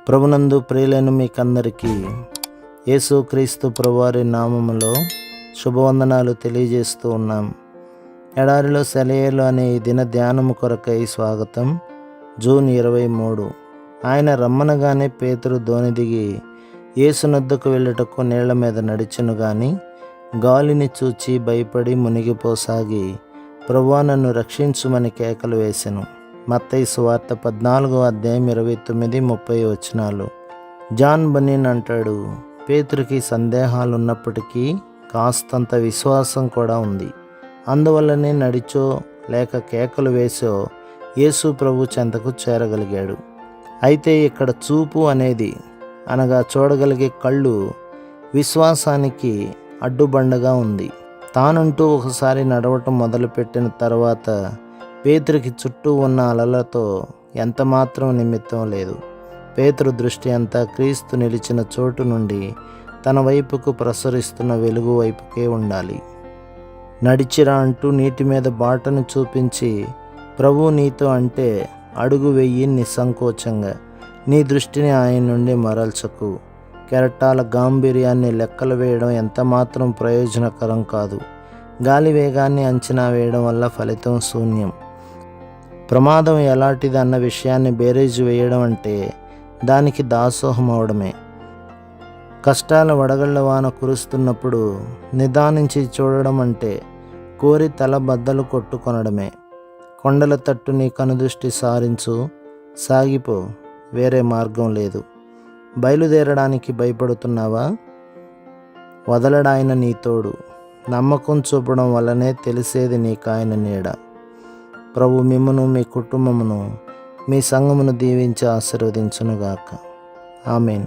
ప్రభునందు ప్రియులైన మీకందరికీ యేసుక్రీస్తు ప్రభువారి నామములో శుభవందనాలు తెలియజేస్తూ ఉన్నాం. ఎడారిలో సెలయేలు అనే ఈ దిన ధ్యానము కొరకై స్వాగతం. జూన్ 23. ఆయన రమ్మనగానే పేతురు దోణి దిగి యేసునొద్దకు వెళ్ళుటకు నీళ్ల మీద నడిచెను గాని గాలిని చూచి భయపడి మునిగిపోసాగి ప్రభువా నన్ను రక్షించుమని కేకలు వేసెను. మత్తయి సువార్త 14:29-30 వచనాలు. జాన్ బన్నీన్ అంటాడు, పేతురుకి సందేహాలున్నప్పటికీ కాస్తంత విశ్వాసం కూడా ఉంది. అందువల్లనే నడిచో లేక కేకలు వేసో యేసు ప్రభు చెంతకు చేరగలిగాడు. అయితే ఇక్కడ చూపు అనేది అనగా చూడగలిగే కళ్ళు విశ్వాసానికి అడ్డుబండగా ఉంది. తానంటూ ఒకసారి నడవటం మొదలుపెట్టిన తర్వాత పేతురుకి చుట్టూ ఉన్న అలలతో ఎంతమాత్రం నిమిత్తం లేదు. పేతురు దృష్టి అంతా క్రీస్తు నిలిచిన చోటు నుండి తన వైపుకు ప్రసరిస్తున్న వెలుగు వైపుకే ఉండాలి. నడిచిరా అంటూ నీటి మీద బాటను చూపించి ప్రభు నీతో అంటే అడుగు వెయ్యి నిస్సంకోచంగా. నీ దృష్టిని ఆయన నుండి మరల్చకు. కెరటాల గాంభీర్యాన్ని లెక్కలు వేయడం ఎంతమాత్రం ప్రయోజనకరం కాదు. గాలి వేగాన్ని అంచనా వేయడం వల్ల ఫలితం శూన్యం. ప్రమాదం ఎలాంటిది అన్న విషయాన్ని బేరీజు వేయడం అంటే దానికి దాసోహం అవడమే. కష్టాల వడగళ్ల వాన కురుస్తున్నప్పుడు నిదానించి చూడడం అంటే కోరి తల బద్దలు కొట్టుకొనడమే. కొండల తట్టు నీ కనుదృష్టి సారించు, సాగిపో, వేరే మార్గం లేదు. బయలుదేరడానికి భయపడుతున్నావా? వదలడాయన నీ తోడు. నమ్మకం చూపడం వల్లనే తెలిసేది నీకాయన నీడ. ప్రభు మిమ్మును, మీ కుటుంబమును, మీ సంఘమును దీవించి ఆశీర్వదించునుగాక. ఆమేన్.